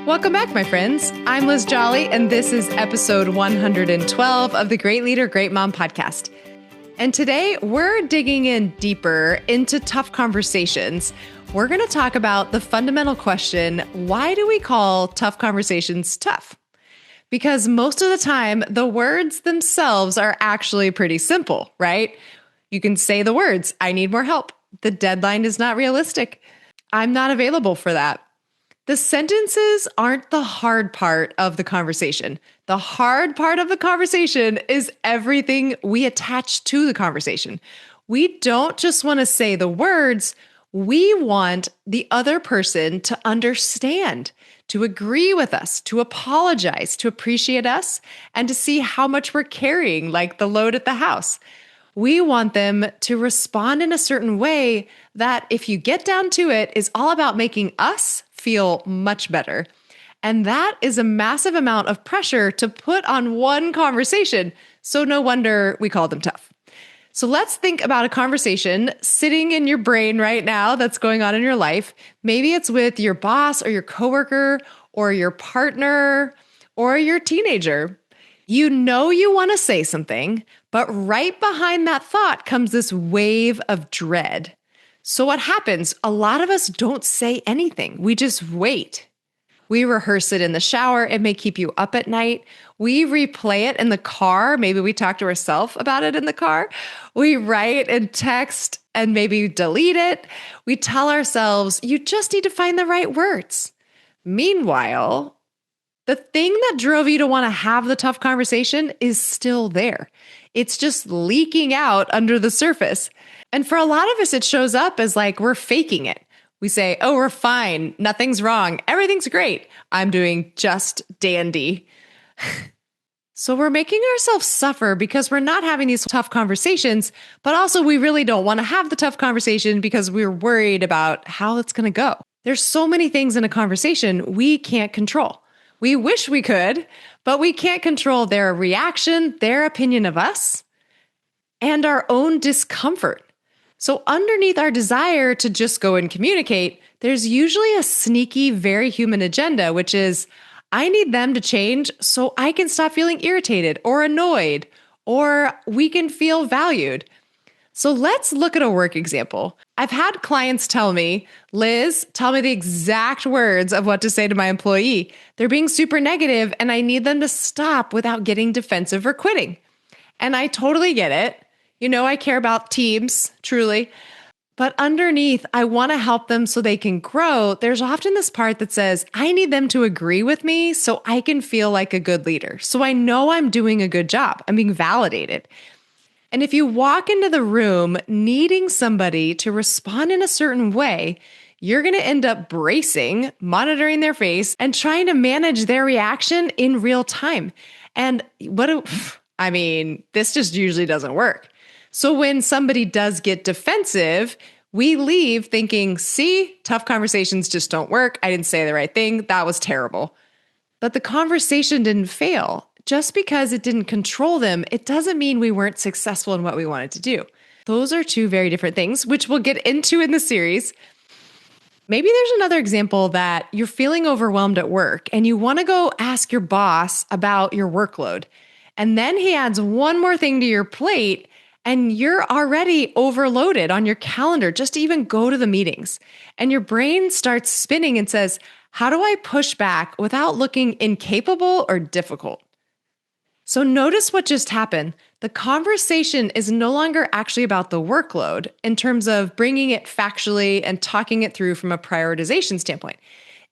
Welcome back, my friends. I'm Liz Jolley, and this is episode 112 of the Great Leader, Great Mom podcast. And today we're digging in deeper into tough conversations. We're going to talk about the fundamental question, why do we call tough conversations tough? Because most of the time, the words themselves are actually pretty simple, right? You can say the words, I need more help. The deadline is not realistic. I'm not available for that. The sentences aren't the hard part of the conversation. The hard part of the conversation is everything we attach to the conversation. We don't just want to say the words, we want the other person to understand, to agree with us, to apologize, to appreciate us, and to see how much we're carrying, like the load at the house. We want them to respond in a certain way that, if you get down to it, is all about making us feel much better. And that is a massive amount of pressure to put on one conversation. So no wonder we call them tough. So let's think about a conversation sitting in your brain right now that's going on in your life. Maybe it's with your boss or your coworker or your partner or your teenager. You know you want to say something, but right behind that thought comes this wave of dread. So what happens? A lot of us don't say anything. We just wait. We rehearse it in the shower. It may keep you up at night. We replay it in the car. Maybe we talk to ourselves about it in the car. We write and text and maybe delete it. We tell ourselves, you just need to find the right words. Meanwhile, the thing that drove you to want to have the tough conversation is still there. It's just leaking out under the surface. And for a lot of us, it shows up as like we're faking it. We say, oh, we're fine. Nothing's wrong. Everything's great. I'm doing just dandy. So we're making ourselves suffer because we're not having these tough conversations, but also we really don't want to have the tough conversation because we're worried about how it's going to go. There's so many things in a conversation we can't control. We wish we could, but we can't control their reaction, their opinion of us, and our own discomfort. So underneath our desire to just go and communicate, there's usually a sneaky, very human agenda, which is, I need them to change so I can stop feeling irritated or annoyed, or we can feel valued. So let's look at a work example. I've had clients tell me, Liz, tell me the exact words of what to say to my employee. They're being super negative and I need them to stop without getting defensive or quitting. And I totally get it. You know, I care about teams, truly. But underneath, I want to help them so they can grow. There's often this part that says, I need them to agree with me so I can feel like a good leader. So I know I'm doing a good job. I'm being validated. And if you walk into the room needing somebody to respond in a certain way, you're going to end up bracing, monitoring their face, and trying to manage their reaction in real time. And this just usually doesn't work. So when somebody does get defensive, we leave thinking, see, tough conversations just don't work. I didn't say the right thing. That was terrible. But the conversation didn't fail. Just because it didn't control them, it doesn't mean we weren't successful in what we wanted to do. Those are two very different things, which we'll get into in the series. Maybe there's another example that you're feeling overwhelmed at work and you want to go ask your boss about your workload. And then he adds one more thing to your plate and you're already overloaded on your calendar just to even go to the meetings. And your brain starts spinning and says, how do I push back without looking incapable or difficult? So notice what just happened. The conversation is no longer actually about the workload in terms of bringing it factually and talking it through from a prioritization standpoint.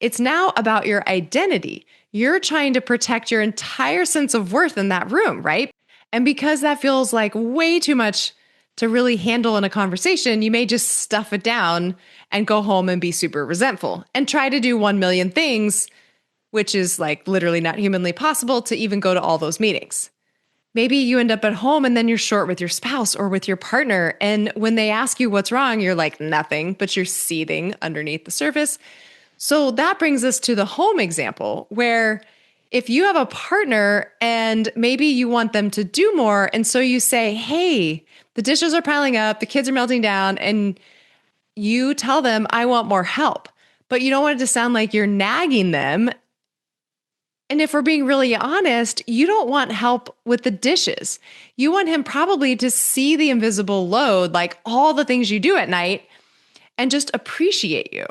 It's now about your identity. You're trying to protect your entire sense of worth in that room, right? And because that feels like way too much to really handle in a conversation, you may just stuff it down and go home and be super resentful and try to do 1 million things, which is like literally not humanly possible to even go to all those meetings. Maybe you end up at home and then you're short with your spouse or with your partner. And when they ask you what's wrong, you're like, nothing, but you're seething underneath the surface. So that brings us to the home example, where if you have a partner and maybe you want them to do more, and so you say, hey, the dishes are piling up, the kids are melting down, and you tell them, I want more help. But you don't want it to sound like you're nagging them And if we're being really honest, you don't want help with the dishes. You want him probably to see the invisible load, like all the things you do at night, and just appreciate you.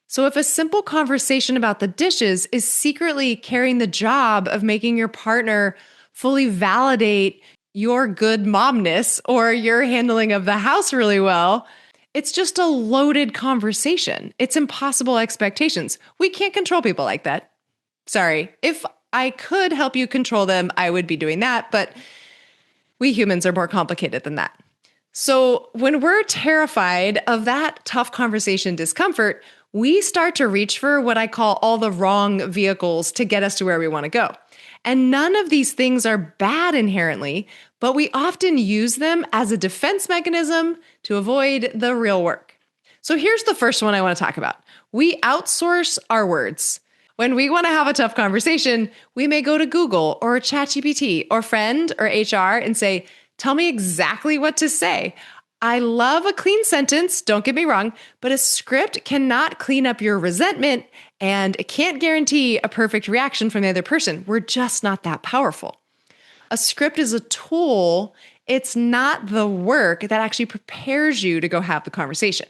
So if a simple conversation about the dishes is secretly carrying the job of making your partner fully validate your good momness or your handling of the house really well, it's just a loaded conversation. It's impossible expectations. We can't control people like that. Sorry. If I could help you control them, I would be doing that. But we humans are more complicated than that. So when we're terrified of that tough conversation discomfort, we start to reach for what I call all the wrong vehicles to get us to where we want to go. And none of these things are bad inherently, but we often use them as a defense mechanism to avoid the real work. So here's the first one I want to talk about. We outsource our words. When we want to have a tough conversation, we may go to Google or ChatGPT or Friend or HR and say, tell me exactly what to say. I love a clean sentence, don't get me wrong, but a script cannot clean up your resentment and it can't guarantee a perfect reaction from the other person. We're just not that powerful. A script is a tool. It's not the work that actually prepares you to go have the conversation.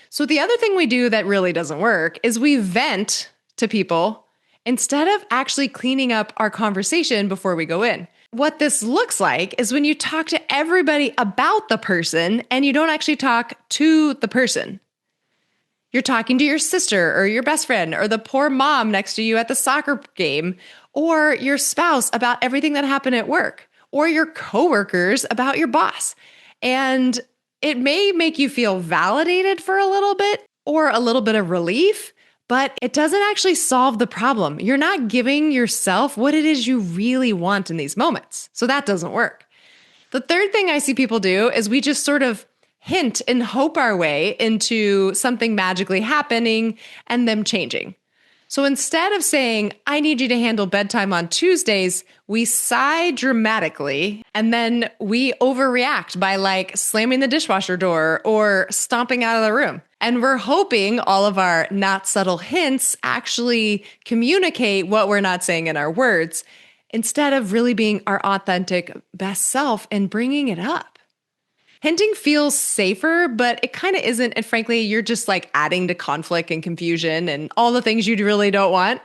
So the other thing we do that really doesn't work is we vent to people instead of actually cleaning up our conversation before we go in. What this looks like is when you talk to everybody about the person and you don't actually talk to the person. You're talking to your sister or your best friend or the poor mom next to you at the soccer game or your spouse about everything that happened at work or your coworkers about your boss. And it may make you feel validated for a little bit or a little bit of relief, but it doesn't actually solve the problem. You're not giving yourself what it is you really want in these moments. So that doesn't work. The third thing I see people do is we just sort of hint and hope our way into something magically happening and them changing. So instead of saying, I need you to handle bedtime on Tuesdays, we sigh dramatically and then we overreact by like slamming the dishwasher door or stomping out of the room. And we're hoping all of our not subtle hints actually communicate what we're not saying in our words instead of really being our authentic best self and bringing it up. Hinting feels safer, but it kind of isn't. And frankly, you're just like adding to conflict and confusion and all the things you really don't want.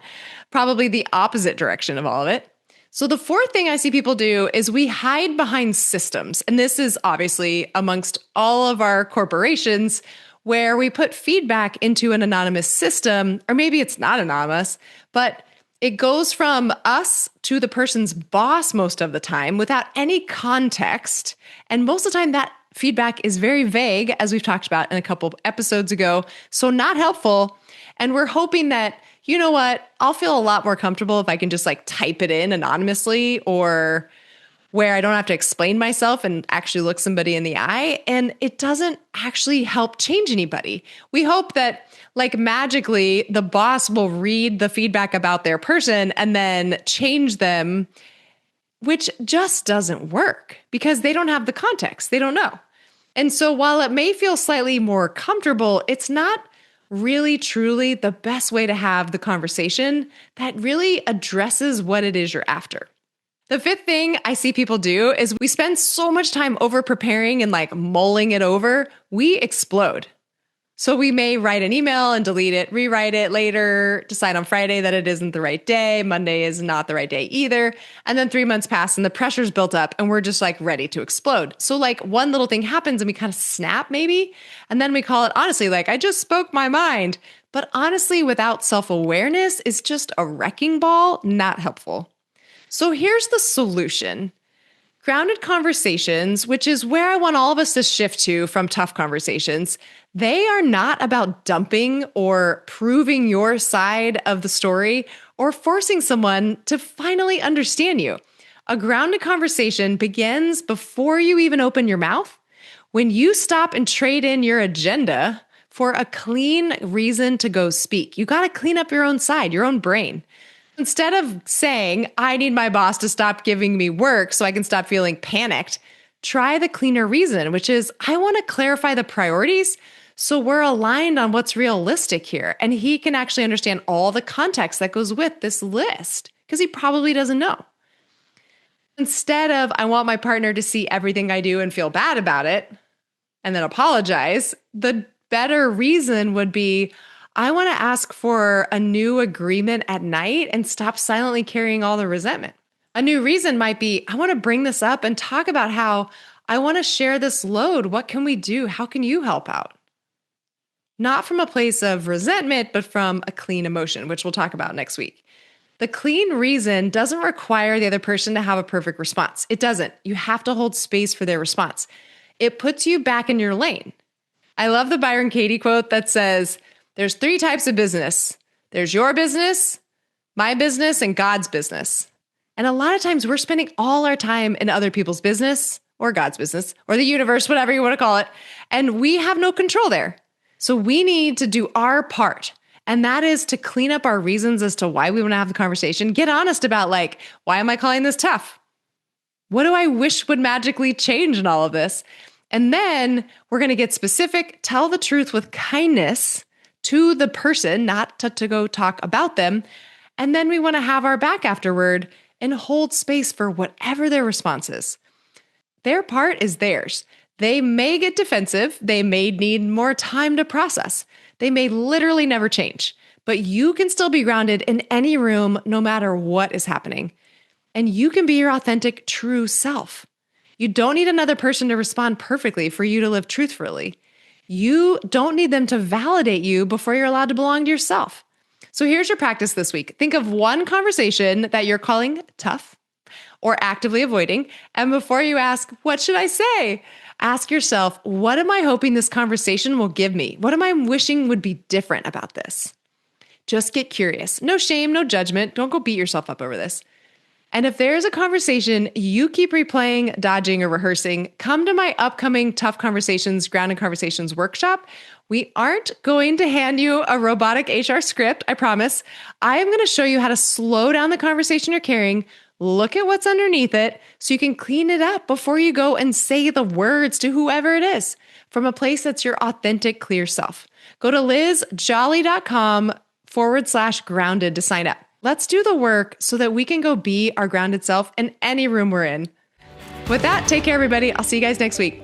Probably the opposite direction of all of it. So the fourth thing I see people do is we hide behind systems. And this is obviously amongst all of our corporations where we put feedback into an anonymous system, or maybe it's not anonymous, but it goes from us to the person's boss most of the time without any context. And most of the time that feedback is very vague, as we've talked about in a couple of episodes ago, so not helpful. And we're hoping that, you know what, I'll feel a lot more comfortable if I can just like type it in anonymously or where I don't have to explain myself and actually look somebody in the eye. And it doesn't actually help change anybody. We hope that like magically the boss will read the feedback about their person and then change them, which just doesn't work because they don't have the context. They don't know. And so while it may feel slightly more comfortable, it's not really truly the best way to have the conversation that really addresses what it is you're after. The fifth thing I see people do is we spend so much time over preparing and like mulling it over, we explode. So we may write an email and delete it, rewrite it later, decide on Friday that it isn't the right day. Monday is not the right day either. And then 3 months pass and the pressure's built up and we're just like ready to explode. So like one little thing happens and we kind of snap maybe. And then we call it honestly, like I just spoke my mind. But honestly, without self-awareness, it's just a wrecking ball, not helpful. So here's the solution. Grounded conversations, which is where I want all of us to shift to from tough conversations, they are not about dumping or proving your side of the story or forcing someone to finally understand you. A grounded conversation begins before you even open your mouth, when you stop and trade in your agenda for a clean reason to go speak. You got to clean up your own side, your own brain. Instead of saying, I need my boss to stop giving me work so I can stop feeling panicked, try the cleaner reason, which is, I want to clarify the priorities so we're aligned on what's realistic here. And he can actually understand all the context that goes with this list. because he probably doesn't know. Instead of, I want my partner to see everything I do and feel bad about it and then apologize, the better reason would be, I want to ask for a new agreement at night and stop silently carrying all the resentment. A new reason might be, I want to bring this up and talk about how I want to share this load. What can we do? How can you help out? Not from a place of resentment, but from a clean emotion, which we'll talk about next week. The clean reason doesn't require the other person to have a perfect response. It doesn't. You have to hold space for their response. It puts you back in your lane. I love the Byron Katie quote that says, there's 3 types of business. There's your business, my business, and God's business. And a lot of times we're spending all our time in other people's business or God's business or the universe, whatever you want to call it. And we have no control there. So we need to do our part. And that is to clean up our reasons as to why we want to have the conversation. Get honest about why am I calling this tough? What do I wish would magically change in all of this? And then we're going to get specific, tell the truth with kindness to the person, not to go talk about them. And then we want to have our back afterward and hold space for whatever their response is. Their part is theirs. They may get defensive. They may need more time to process. They may literally never change, but you can still be grounded in any room, no matter what is happening. And you can be your authentic, true self. You don't need another person to respond perfectly for you to live truthfully. You don't need them to validate you before you're allowed to belong to yourself. So here's your practice this week. Think of one conversation that you're calling tough or actively avoiding. And before you ask, what should I say? Ask yourself, what am I hoping this conversation will give me? What am I wishing would be different about this? Just get curious. No shame, no judgment. Don't go beat yourself up over this. And if there's a conversation you keep replaying, dodging, or rehearsing, come to my upcoming Tough Conversations, Grounded Conversations workshop. We aren't going to hand you a robotic HR script, I promise. I am going to show you how to slow down the conversation you're carrying, look at what's underneath it so you can clean it up before you go and say the words to whoever it is from a place that's your authentic, clear self. Go to lizjolley.com/grounded to sign up. Let's do the work so that we can go be our grounded self in any room we're in. With that, take care, everybody. I'll see you guys next week.